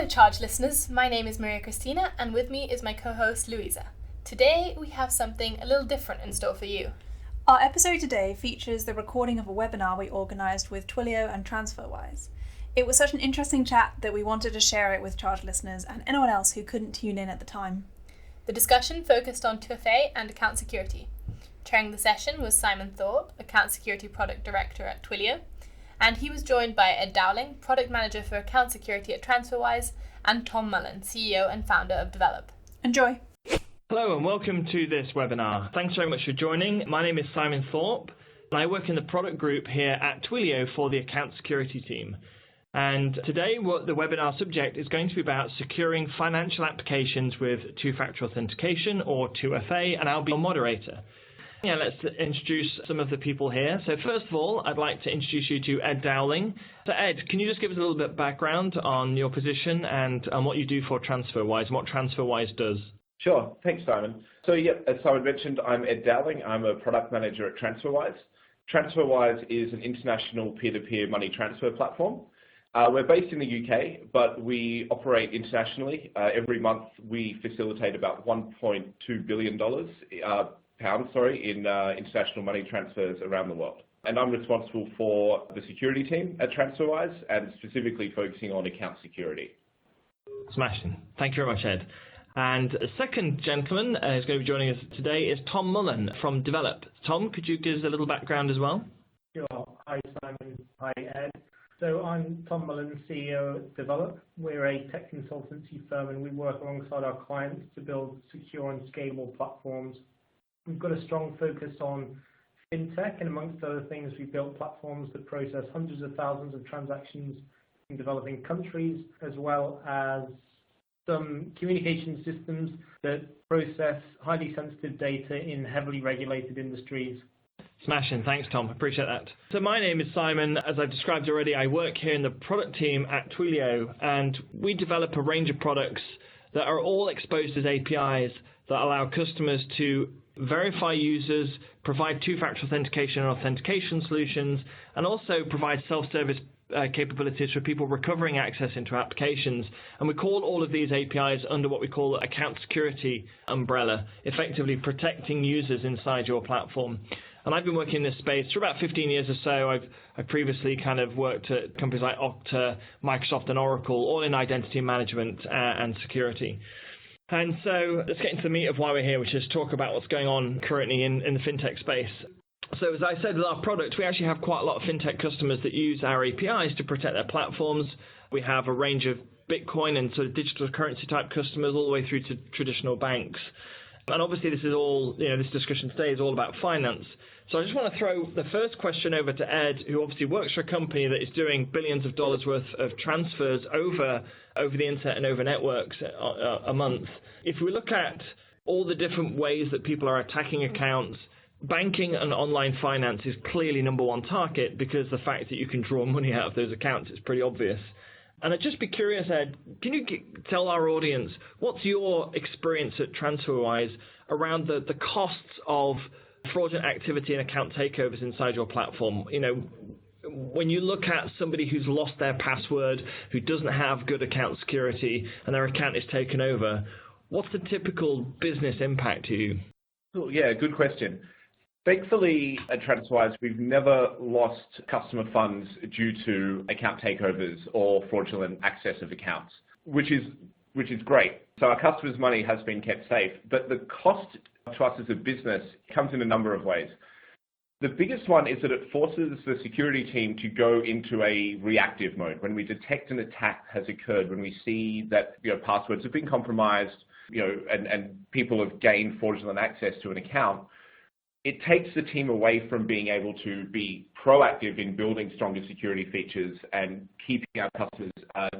Hello Charge listeners, my name is Maria Christina and with me is my co-host Louisa. Today we have something a little different in store for you. Our episode today features the recording of a webinar we organised with Twilio and Transferwise. It was such an interesting chat that we wanted to share it with Charge listeners and anyone else who couldn't tune in at the time. The discussion focused on 2FA and account security. Chairing the session was Simon Thorpe, Account Security Product Director at Twilio, and he was joined by Ed Dowling, Product Manager for Account Security at Transferwise, and Tom Mullen, CEO and founder of Develop. Enjoy! Hello and welcome to this webinar. Thanks very much for joining. My name is Simon Thorpe and I work in the product group here at Twilio for the account security team. And today the webinar subject is going to be about securing financial applications with two-factor authentication or 2FA, and I'll be your moderator. Yeah, let's introduce some of the people here. So first of all, I'd like to introduce you to Ed Dowling. So Ed, can you just give us a little bit of background on your position and what you do for Transferwise and what Transferwise does? Sure. Thanks, Simon. So, as Simon mentioned, I'm Ed Dowling. I'm a product manager at Transferwise. Transferwise is an international peer-to-peer money transfer platform. We're based in the UK, but we operate internationally. Every month, we facilitate about $1.2 billion in international money transfers around the world. And I'm responsible for the security team at Transferwise and specifically focusing on account security. Smashing. Thank you very much, Ed. And the second gentleman who's going to be joining us today is Tom Mullen from Develop. Tom, could you give us a little background as well? Sure. Hi, Simon. Hi, Ed. So I'm Tom Mullen, CEO at Develop. We're a tech consultancy firm and we work alongside our clients to build secure and scalable platforms. We've got a strong focus on fintech, and amongst other things, we've built platforms that process hundreds of thousands of transactions in developing countries, as well as some communication systems that process highly sensitive data in heavily regulated industries. Smashing. Thanks, Tom. Appreciate that. So my name is Simon. As I've described already, I work here in the product team at Twilio, and we develop a range of products that are all exposed as APIs that allow customers to verify users, provide two-factor authentication and authentication solutions, and also provide self-service capabilities for people recovering access into applications. And we call all of these APIs under what we call the account security umbrella, effectively protecting users inside your platform. And I've been working in this space for about 15 years or so. I've previously kind of worked at companies like Okta, Microsoft, and Oracle, all in identity management and security. And so let's get into the meat of why we're here, which is talk about what's going on currently in the fintech space. So as I said, with our product, we actually have quite a lot of fintech customers that use our APIs to protect their platforms. We have a range of Bitcoin and sort of digital currency type customers all the way through to traditional banks. And obviously this is all, this discussion today is all about finance. So I just want to throw the first question over to Ed, who obviously works for a company that is doing billions of dollars worth of transfers over the internet and over networks a month. If we look at all the different ways that people are attacking accounts, banking and online finance is clearly number one target because the fact that you can draw money out of those accounts is pretty obvious. And I'd just be curious, Ed, can you tell our audience, what's your experience at Transferwise around the costs of fraudulent activity and account takeovers inside your platform? When you look at somebody who's lost their password, who doesn't have good account security, and their account is taken over, what's the typical business impact to you? Yeah, good question. Thankfully, at Transferwise, we've never lost customer funds due to account takeovers or fraudulent access of accounts, which is great. So our customers' money has been kept safe, but the cost to us as a business comes in a number of ways. The biggest one is that it forces the security team to go into a reactive mode. When we detect an attack has occurred, when we see that passwords have been compromised, and people have gained fraudulent access to an account, it takes the team away from being able to be proactive in building stronger security features and keeping our customers'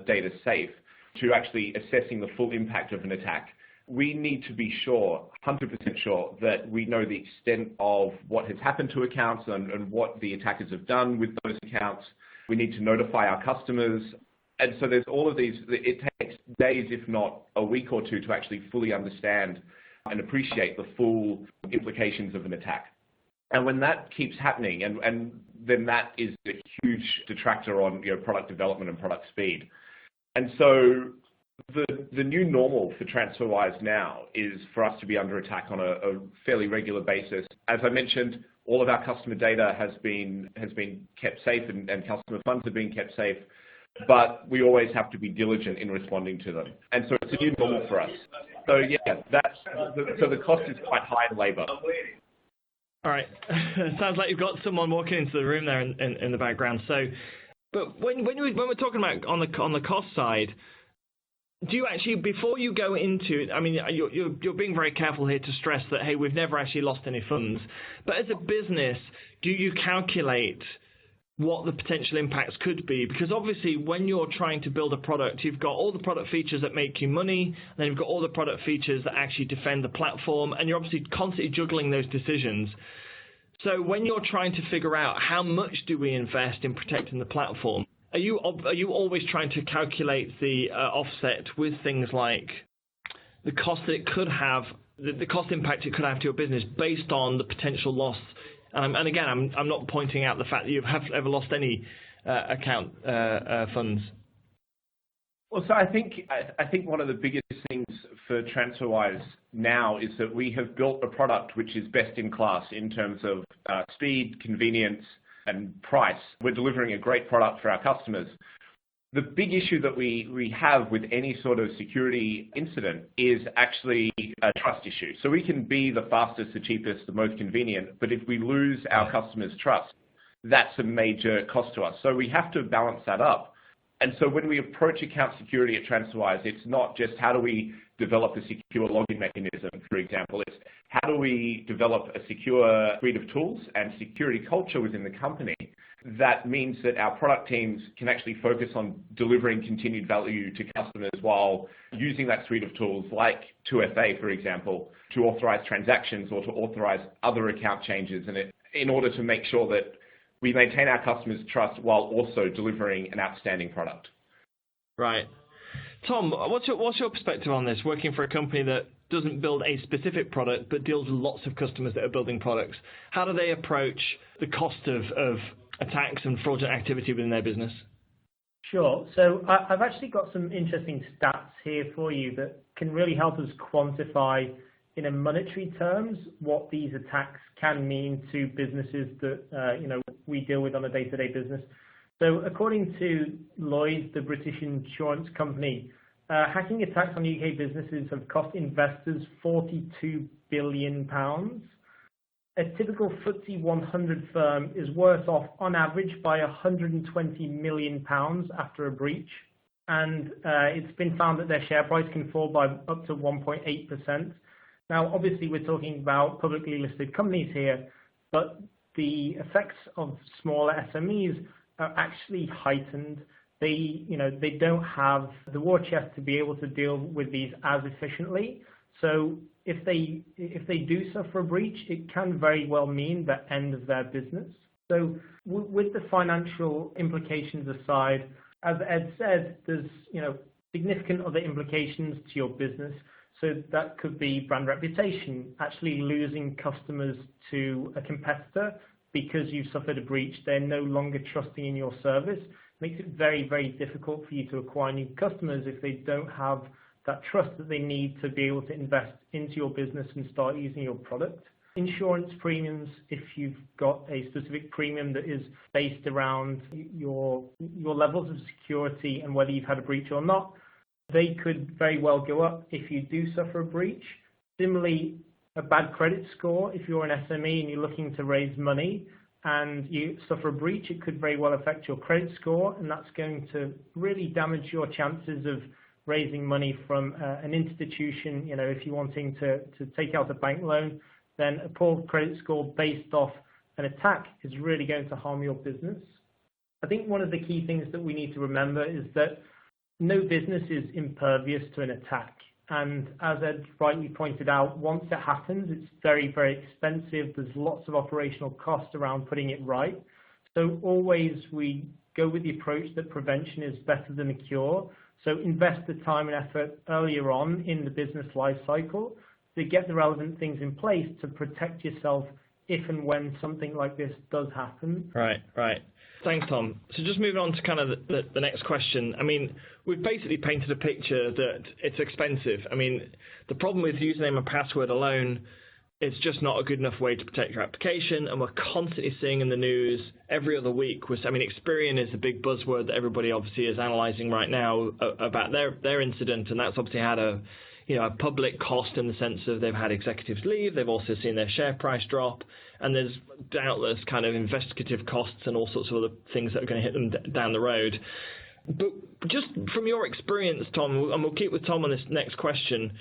data safe to actually assessing the full impact of an attack. We need to be sure, 100% sure, that we know the extent of what has happened to accounts and what the attackers have done with those accounts. We need to notify our customers. And so there's all of these. It takes days, if not a week or two, to actually fully understand and appreciate the full implications of an attack. And when that keeps happening, and then that is a huge detractor on product development and product speed. And so The new normal for Transferwise now is for us to be under attack on a fairly regular basis. As I mentioned, all of our customer data has been kept safe and customer funds are being kept safe, but we always have to be diligent in responding to them. And so it's a new normal for us. So yeah, so the cost is quite high in labor. All right. Sounds like you've got someone walking into the room there in the background. So, but when we're talking about on the cost side, do you actually, before you go into it, I mean, you're being very careful here to stress that, hey, we've never actually lost any funds. But as a business, do you calculate what the potential impacts could be? Because obviously when you're trying to build a product, you've got all the product features that make you money, and then you've got all the product features that actually defend the platform, and you're obviously constantly juggling those decisions. So when you're trying to figure out how much do we invest in protecting the platform, are you always trying to calculate the offset with things like the cost that it could have, the cost impact it could have to your business based on the potential loss? And again, I'm not pointing out the fact that you have ever lost any account funds. Well, so I think one of the biggest things for Transferwise now is that we have built a product which is best in class in terms of speed, convenience, and price. We're delivering a great product for our customers. The big issue that we have with any sort of security incident is actually a trust issue. So we can be the fastest, the cheapest, the most convenient, but if we lose our customers' trust, that's a major cost to us. So we have to balance that up. And so when we approach account security at Transferwise, it's not just how do we develop a secure login mechanism, for example. It's how do we develop a secure suite of tools and security culture within the company that means that our product teams can actually focus on delivering continued value to customers while using that suite of tools like 2FA, for example, to authorize transactions or to authorize other account changes, and in order to make sure that we maintain our customers' trust while also delivering an outstanding product. Right. Tom, what's your perspective on this, working for a company that doesn't build a specific product but deals with lots of customers that are building products? How do they approach the cost of attacks and fraudulent activity within their business? Sure. So I've actually got some interesting stats here for you that can really help us quantify in a monetary terms what these attacks can mean to businesses that we deal with on a day-to-day business. So according to Lloyd's, the British insurance company, hacking attacks on UK businesses have cost investors £42 billion. A typical FTSE 100 firm is worse off on average by £120 million after a breach. And it's been found that their share price can fall by up to 1.8%. Now, obviously, we're talking about publicly listed companies here, but the effects of smaller SMEs are actually heightened. They don't have the war chest to be able to deal with these as efficiently. So if they do suffer a breach, it can very well mean the end of their business. So with the financial implications aside, as Ed said, there's significant other implications to your business. So that could be brand reputation, actually losing customers to a competitor because you've suffered a breach. They're no longer trusting in your service. It makes it very, very difficult for you to acquire new customers if they don't have that trust that they need to be able to invest into your business and start using your product. Insurance premiums, if you've got a specific premium that is based around your levels of security and whether you've had a breach or not, they could very well go up if you do suffer a breach. Similarly, a bad credit score, if you're an SME and you're looking to raise money and you suffer a breach, it could very well affect your credit score, and that's going to really damage your chances of raising money from an institution. If you're wanting to take out a bank loan, then a poor credit score based off an attack is really going to harm your business. I think one of the key things that we need to remember is that no business is impervious to an attack. And as Ed rightly pointed out, once it happens, it's very, very expensive. There's lots of operational costs around putting it right. So always we go with the approach that prevention is better than a cure. So invest the time and effort earlier on in the business life cycle to get the relevant things in place to protect yourself if and when something like this does happen. Right. Thanks, Tom. So just moving on to kind of the next question. I mean, we've basically painted a picture that it's expensive. I mean, the problem with username and password alone, it's just not a good enough way to protect your application, and we're constantly seeing in the news every other week. Experian is the big buzzword that everybody obviously is analysing right now about their incident, and that's obviously had a public cost in the sense of they've had executives leave, they've also seen their share price drop, and there's doubtless kind of investigative costs and all sorts of other things that are going to hit them down the road. But just from your experience, Tom, and we'll keep with Tom on this next question,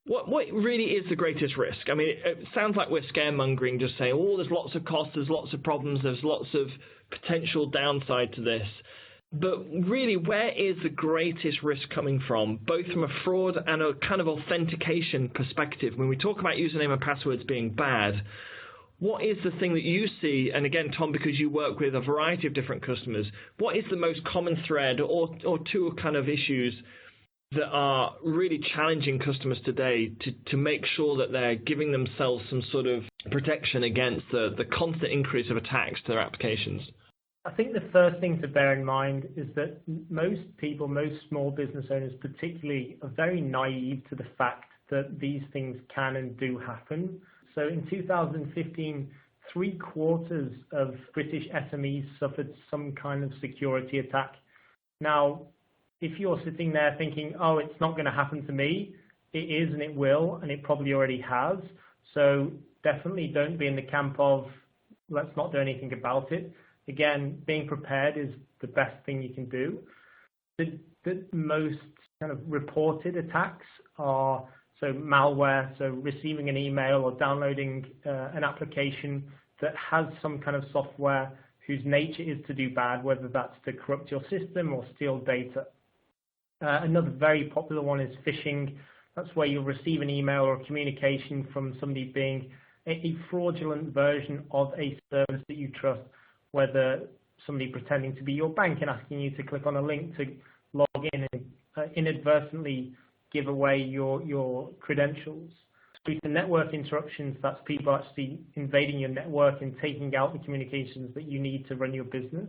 what really is the greatest risk? I mean, it sounds like we're scaremongering, just saying, there's lots of costs, there's lots of problems, there's lots of potential downside to this. But really, where is the greatest risk coming from, both from a fraud and a kind of authentication perspective? When we talk about username and passwords being bad, what is the thing that you see, and again, Tom, because you work with a variety of different customers, what is the most common thread or two kind of issues that are really challenging customers today to make sure that they're giving themselves some sort of protection against the constant increase of attacks to their applications? I think the first thing to bear in mind is that most people, most small business owners particularly, are very naive to the fact that these things can and do happen. So in 2015, 3/4 of British SMEs suffered some kind of security attack. Now, if you're sitting there thinking, it's not going to happen to me, it is and it will, and it probably already has. So definitely don't be in the camp of, let's not do anything about it. Again, being prepared is the best thing you can do. The most kind of reported attacks are malware, so receiving an email or downloading an application that has some kind of software whose nature is to do bad, whether that's to corrupt your system or steal data. Another very popular one is phishing. That's where you'll receive an email or a communication from somebody being a fraudulent version of a service that you trust, whether somebody pretending to be your bank and asking you to click on a link to log in and inadvertently give away your credentials. Through to network interruptions, that's people actually invading your network and taking out the communications that you need to run your business.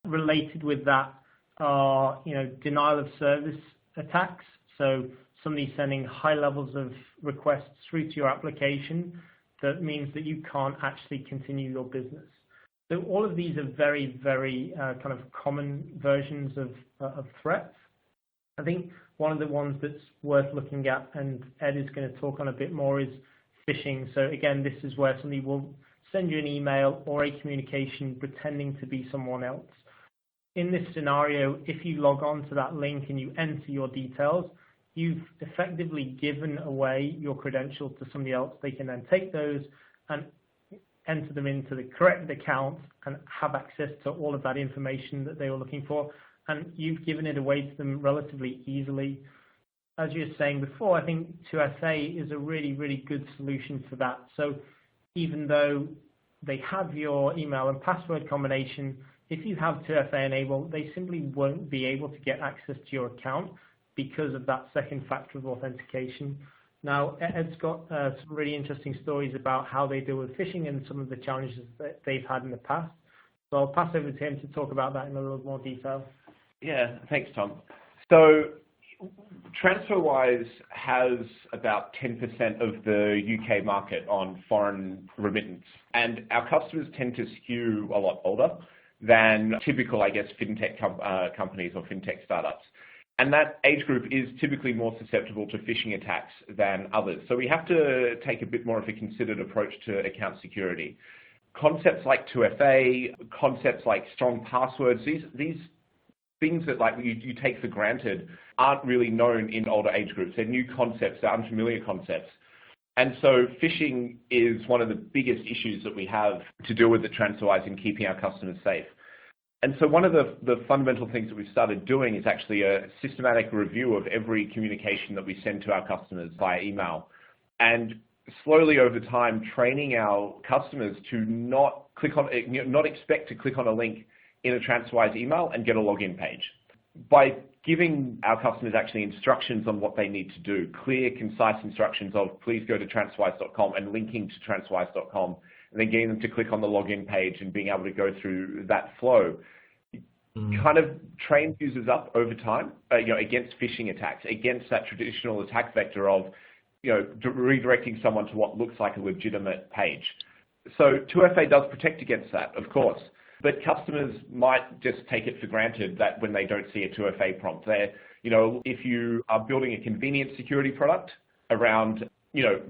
Related with that are, denial of service attacks. So somebody sending high levels of requests through to your application that means that you can't actually continue your business. So all of these are very, very kind of common versions of threats. I think one of the ones that's worth looking at, and Ed is going to talk on a bit more, is phishing. So again, this is where somebody will send you an email or a communication pretending to be someone else. In this scenario, if you log on to that link and you enter your details, you've effectively given away your credentials to somebody else. They can then take those and enter them into the correct account and have access to all of that information that they were looking for, and you've given it away to them relatively easily. As you were saying before, I think 2FA is a really, really good solution for that. So even though they have your email and password combination, if you have 2FA enabled, they simply won't be able to get access to your account because of that second factor of authentication. Now, Ed's got some really interesting stories about how they deal with phishing and some of the challenges that they've had in the past. So I'll pass over to him to talk about that in a little more detail. Yeah, thanks, Tom. So Transferwise has about 10% of the UK market on foreign remittance, and our customers tend to skew a lot older than typical, fintech companies or fintech startups. And that age group is typically more susceptible to phishing attacks than others. So we have to take a bit more of a considered approach to account security. Concepts like 2FA, concepts like strong passwords, these things that you take for granted aren't really known in older age groups. They're new concepts, they're unfamiliar concepts. And so phishing is one of the biggest issues that we have to deal with at Transferwise in keeping our customers safe. And so one of the fundamental things that we've started doing is actually a systematic review of every communication that we send to our customers via email. And slowly over time, training our customers to not expect to click on a link in a Transferwise email and get a login page. By giving our customers actually instructions on what they need to do, clear, concise instructions of please go to transferwise.com and linking to transferwise.com, and then getting them to click on the login page and being able to go through that flow, kind of trains users up over time, against phishing attacks, against that traditional attack vector of, redirecting someone to what looks like a legitimate page. So 2FA does protect against that, of course, but customers might just take it for granted that when they don't see a 2FA prompt there, if you are building a convenient security product around,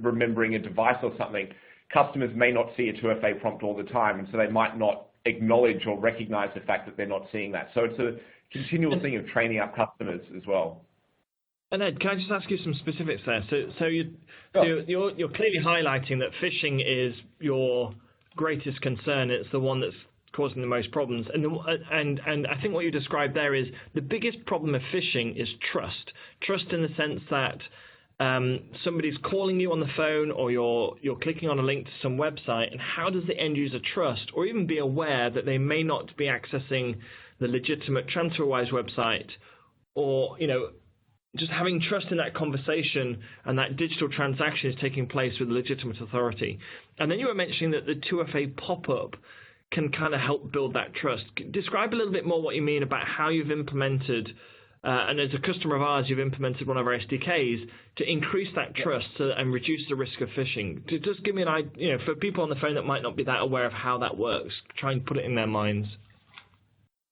remembering a device or something, customers may not see a 2FA prompt all the time, and so they might not acknowledge or recognize the fact that they're not seeing that. So it's a continual thing of training up customers as well. And Ed, can I just ask you some specifics there? So you're clearly highlighting that phishing is your greatest concern. It's the one that's causing the most problems. And I think what you described there is the biggest problem of phishing is trust. Trust in the sense that somebody's calling you on the phone, or you're clicking on a link to some website, and how does the end user trust or even be aware that they may not be accessing the legitimate Transferwise website, or just having trust in that conversation and that digital transaction is taking place with a legitimate authority. And then you were mentioning that the 2FA pop-up can kind of help build that trust. Describe a little bit more what you mean about how you've implemented, and as a customer of ours, you've implemented one of our SDKs to increase that trust and reduce the risk of phishing. Just give me an idea, for people on the phone that might not be that aware of how that works, try and put it in their minds.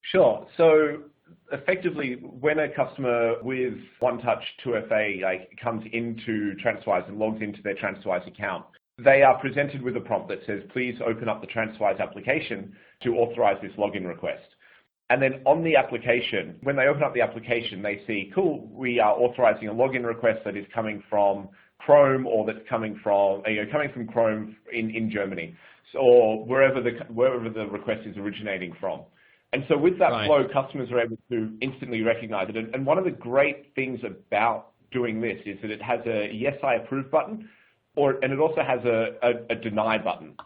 Sure. So effectively, when a customer with OneTouch 2FA comes into Transferwise and logs into their Transferwise account, they are presented with a prompt that says, please open up the Transferwise application to authorize this login request. And then on the application, when they open up the application, they see, cool, we are authorizing a login request that is coming from Chrome, or that's coming from Chrome in Germany, or wherever the request is originating from. And so with that flow, customers are able to instantly recognize it. And one of the great things about doing this is that it has a yes, I approve button, and it also has a deny button.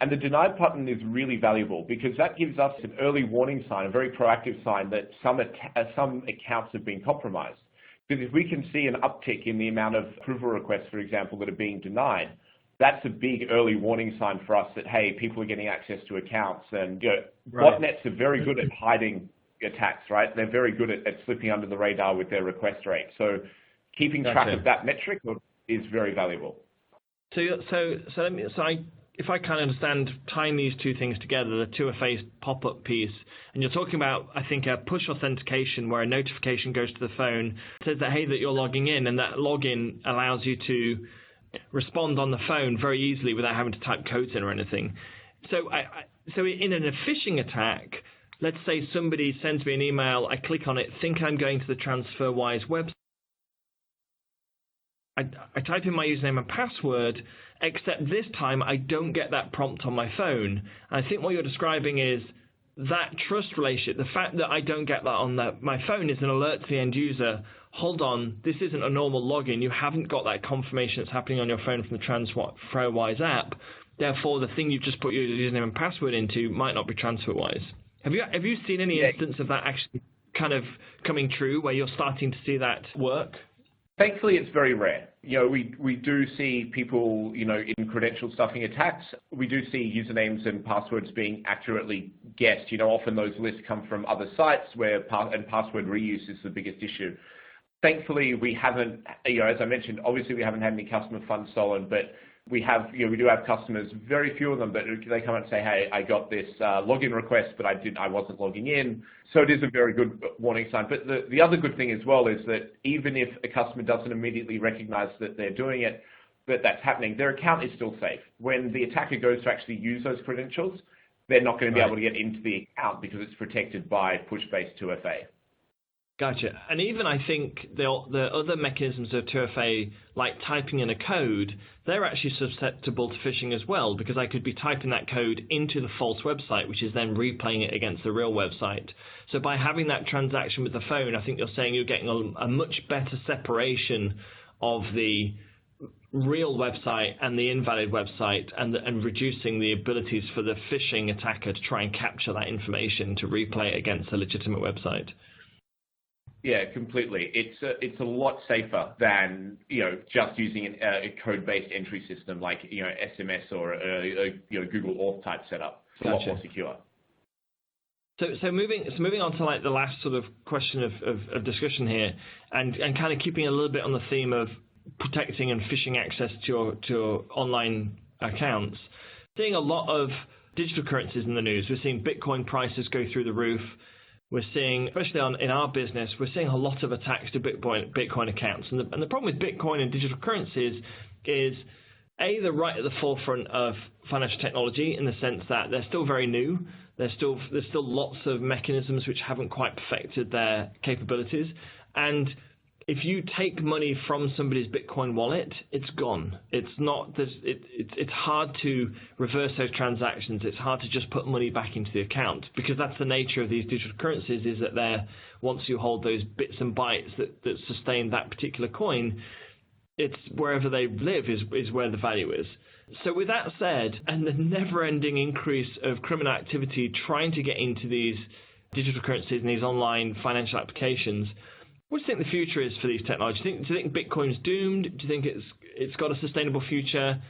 And the deny button is really valuable because that gives us an early warning sign, a very proactive sign that some accounts have been compromised. Because if we can see an uptick in the amount of approval requests, for example, that are being denied, that's a big early warning sign for us that, hey, people are getting access to accounts. And botnets are very good at hiding attacks, right? They're very good at slipping under the radar with their request rate. So keeping track of that metric is very valuable. If I kind of understand tying these two things together, the 2FA pop-up piece, and you're talking about, I think, a push authentication where a notification goes to the phone, says that, hey, that you're logging in, and that login allows you to respond on the phone very easily without having to type codes in or anything. So in a phishing attack, let's say somebody sends me an email, I click on it, think I'm going to the Transferwise website, I type in my username and password, except this time I don't get that prompt on my phone. And I think what you're describing is that trust relationship, the fact that I don't get that on my phone is an alert to the end user, hold on, this isn't a normal login, you haven't got that confirmation that's happening on your phone from the Transferwise app, therefore the thing you've just put your username and password into might not be Transferwise. Have you seen any instance of that actually kind of coming true where you're starting to see that work? Thankfully, it's very rare. We do see people, in credential stuffing attacks. We do see usernames and passwords being accurately guessed. Often those lists come from other sites where password reuse is the biggest issue. Thankfully, we haven't, as I mentioned, obviously we haven't had any customer funds stolen, but we do have customers, very few of them, but they come and say, hey, I got this login request, but I wasn't logging in. So it is a very good warning sign. But the other good thing as well is that even if a customer doesn't immediately recognize that they're doing it, that's happening, their account is still safe. When the attacker goes to actually use those credentials, they're not going to be able to get into the account because it's protected by push-based 2FA. Gotcha. And even I think the other mechanisms of 2FA, like typing in a code, they're actually susceptible to phishing as well, because I could be typing that code into the false website, which is then replaying it against the real website. So by having that transaction with the phone, I think you're saying you're getting a much better separation of the real website and the invalid website, and reducing the abilities for the phishing attacker to try and capture that information to replay it against a legitimate website. Yeah, completely. It's a lot safer than just using a code-based entry system like SMS or a Google Auth type setup. It's a lot more secure. So moving on to like the last sort of question of discussion here, and kind of keeping a little bit on the theme of protecting and phishing access to your online accounts. Seeing a lot of digital currencies in the news. We're seeing Bitcoin prices go through the roof. We're seeing, especially in our business, we're seeing a lot of attacks to Bitcoin accounts. And the problem with Bitcoin and digital currencies is, A, they're right at the forefront of financial technology in the sense that they're still very new. There's still lots of mechanisms which haven't quite perfected their capabilities. And if you take money from somebody's Bitcoin wallet, it's gone. It's hard to reverse those transactions. It's hard to just put money back into the account, because that's the nature of these digital currencies, is that once you hold those bits and bytes that sustain that particular coin, it's wherever they live is where the value is. So with that said, and the never-ending increase of criminal activity trying to get into these digital currencies and these online financial applications, what do you think the future is for these technologies? Do you think Bitcoin's doomed? Do you think it's got a sustainable future?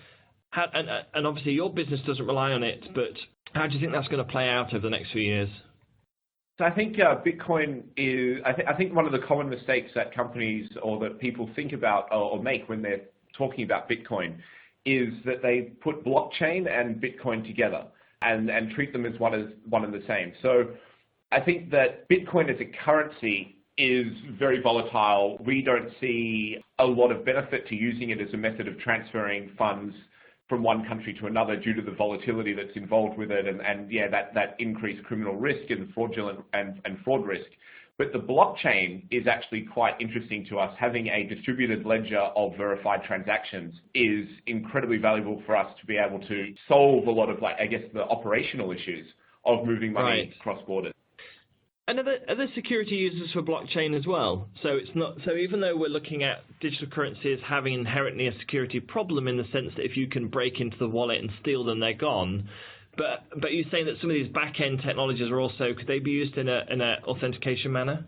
And obviously your business doesn't rely on it, but how do you think that's going to play out over the next few years? So I think Bitcoin is, I think one of the common mistakes that companies or that people think about or make when they're talking about Bitcoin is that they put blockchain and Bitcoin together and treat them as one and the same. So I think that Bitcoin as a currency is very volatile. We don't see a lot of benefit to using it as a method of transferring funds from one country to another due to the volatility that's involved with it and that increased criminal risk and fraudulent and fraud risk. But the blockchain is actually quite interesting to us. Having a distributed ledger of verified transactions is incredibly valuable for us to be able to solve a lot of, the operational issues of moving money across borders. And are there security users for blockchain as well? So even though we're looking at digital currencies having inherently a security problem in the sense that if you can break into the wallet and steal them, they're gone. But you're saying that some of these back-end technologies are also, could they be used in an authentication manner?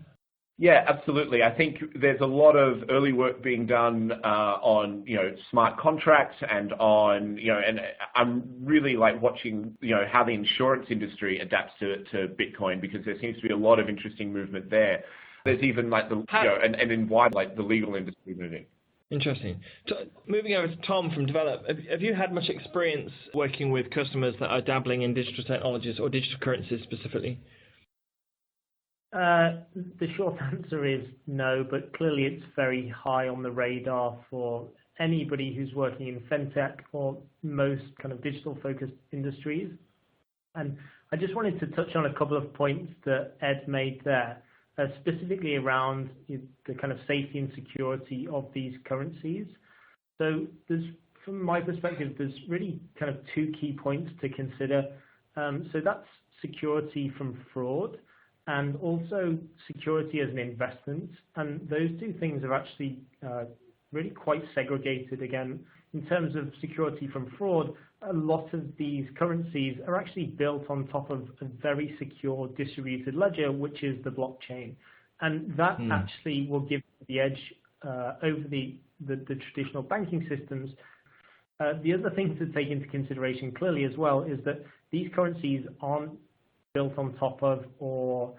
Yeah, absolutely. I think there's a lot of early work being done on, smart contracts and on, and I'm really watching, how the insurance industry adapts to Bitcoin, because there seems to be a lot of interesting movement there. There's even and in wide, the legal industry moving. Interesting. Moving over to Tom from Develop, have you had much experience working with customers that are dabbling in digital technologies or digital currencies specifically? The short answer is no, but clearly it's very high on the radar for anybody who's working in fintech or most kind of digital-focused industries. And I just wanted to touch on a couple of points that Ed made there, specifically around the kind of safety and security of these currencies. So from my perspective, there's really kind of two key points to consider. So that's security from fraud and also security as an investment. And those two things are actually really quite segregated. Again, in terms of security from fraud, a lot of these currencies are actually built on top of a very secure distributed ledger, which is the blockchain. And that actually will give the edge over the traditional banking systems. The other thing to take into consideration clearly as well is that these currencies aren't built on top of or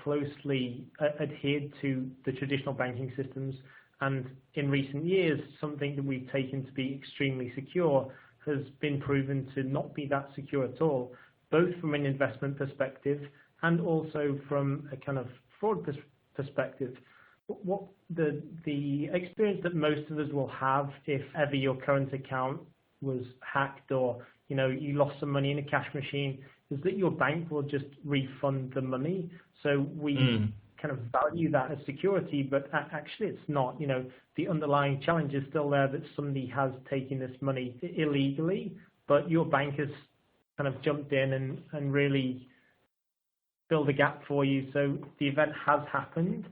closely adhered to the traditional banking systems. And in recent years, something that we've taken to be extremely secure has been proven to not be that secure at all, both from an investment perspective and also from a kind of fraud perspective. What the experience that most of us will have if ever your current account was hacked or you lost some money in a cash machine is that your bank will just refund the money. So we kind of value that as security, but actually it's not. The underlying challenge is still there that somebody has taken this money illegally, but your bank has kind of jumped in and really filled the gap for you. So the event has happened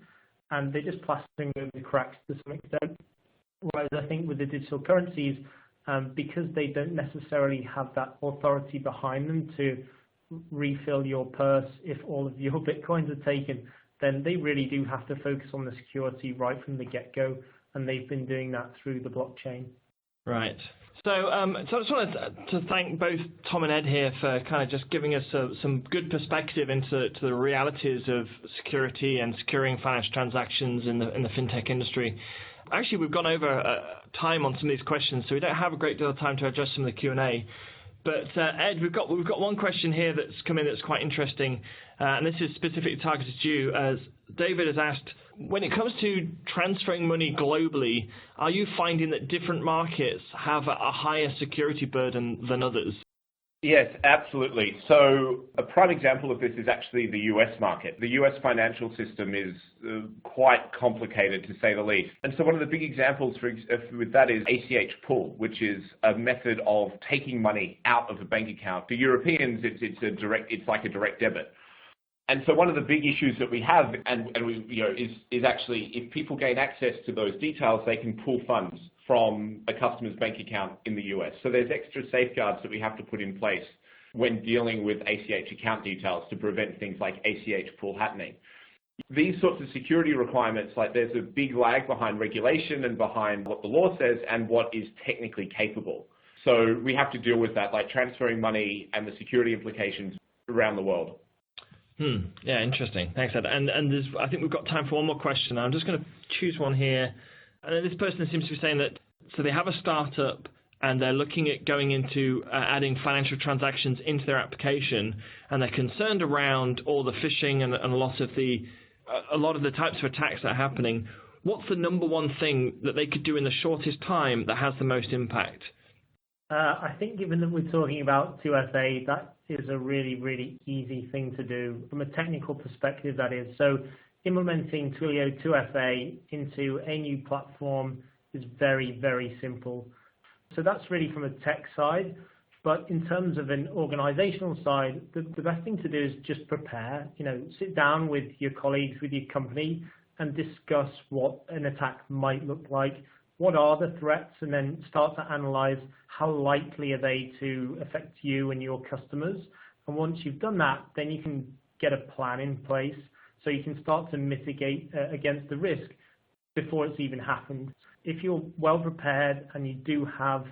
and they're just plastering over the cracks to some extent. Whereas I think with the digital currencies, because they don't necessarily have that authority behind them to refill your purse if all of your Bitcoins are taken, then they really do have to focus on the security right from the get-go, and they've been doing that through the blockchain. Right. So I just wanted to thank both Tom and Ed here for kind of just giving us some good perspective into the realities of security and securing financial transactions in the fintech industry. Actually, we've gone over time on some of these questions, so we don't have a great deal of time to address some of the Q&A. But Ed, we've got one question here that's come in that's quite interesting, and this is specifically targeted to you. As David has asked, when it comes to transferring money globally, are you finding that different markets have a higher security burden than others? Yes, absolutely. So a prime example of this is actually the US market. The US financial system is quite complicated, to say the least. And so one of the big examples with that is ACH pull, which is a method of taking money out of a bank account. For Europeans, it's like a direct debit. And so one of the big issues that we have, is actually if people gain access to those details, they can pull funds from a customer's bank account in the US. So there's extra safeguards that we have to put in place when dealing with ACH account details to prevent things like ACH pull happening. These sorts of security requirements, like there's a big lag behind regulation and behind what the law says and what is technically capable. So we have to deal with that, like transferring money and the security implications around the world. Yeah, interesting. Thanks, Ed. And I think we've got time for one more question. I'm just going to choose one here. And this person seems to be saying that, so they have a startup and they're looking at going into adding financial transactions into their application, and they're concerned around all the phishing and a lot of the types of attacks that are happening. What's the number one thing that they could do in the shortest time that has the most impact? I think given that we're talking about 2FA, that is a really, really easy thing to do from a technical perspective, that is. So implementing Twilio 2FA into a new platform is very, very simple. So that's really from a tech side. But in terms of an organizational side, the best thing to do is just prepare. Sit down with your colleagues, with your company, and discuss what an attack might look like. What are the threats? And then start to analyze how likely are they to affect you and your customers. And once you've done that, then you can get a plan in place so you can start to mitigate against the risk before it's even happened. If you're well prepared and you do have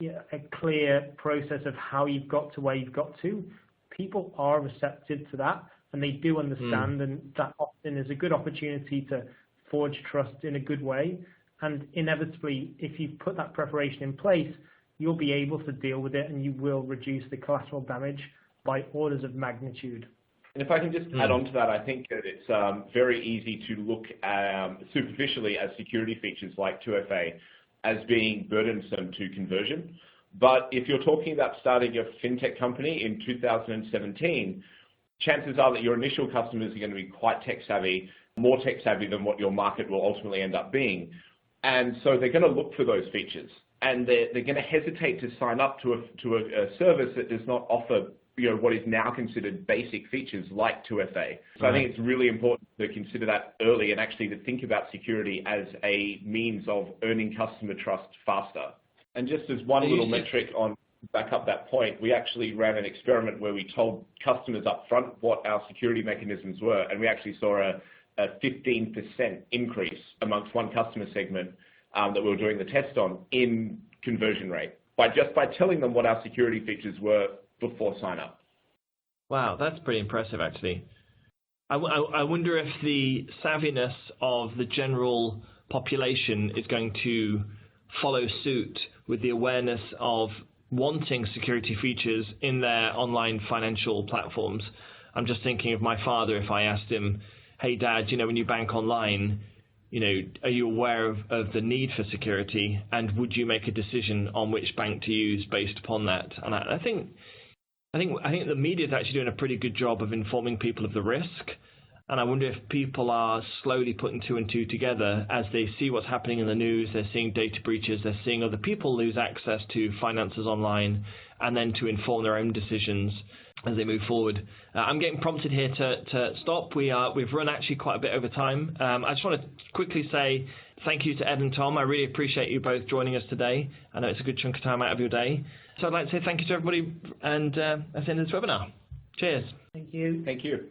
a clear process of how you've got to where you've got to, people are receptive to that and they do understand, and that often is a good opportunity to forge trust in a good way. And inevitably, if you put that preparation in place, you'll be able to deal with it and you will reduce the collateral damage by orders of magnitude. And if I can just add on to that, I think that it's very easy to look superficially at security features like 2FA as being burdensome to conversion. But if you're talking about starting a fintech company in 2017, chances are that your initial customers are going to be quite tech savvy, more tech savvy than what your market will ultimately end up being. And so they're going to look for those features, and they're going to hesitate to sign up to a service that does not offer what is now considered basic features like 2FA. So I think it's really important to consider that early and actually to think about security as a means of earning customer trust faster. And just as one little metric on back up that point, we actually ran an experiment where we told customers up front what our security mechanisms were, and we actually saw a 15% increase amongst one customer segment that we were doing the test on in conversion rate by telling them what our security features were before sign up. Wow, that's pretty impressive, actually. I wonder if the savviness of the general population is going to follow suit with the awareness of wanting security features in their online financial platforms. I'm just thinking of my father. If I asked him, hey, Dad, when you bank online, are you aware of the need for security, and would you make a decision on which bank to use based upon that? And I think the media is actually doing a pretty good job of informing people of the risk. And I wonder if people are slowly putting two and two together as they see what's happening in the news. They're seeing data breaches. They're seeing other people lose access to finances online, and then to inform their own decisions as they move forward. I'm getting prompted here to stop. We've run actually quite a bit over time. I just want to quickly say thank you to Ed and Tom. I really appreciate you both joining us today. I know it's a good chunk of time out of your day. So I'd like to say thank you to everybody, and that's the end of this webinar. Cheers. Thank you. Thank you.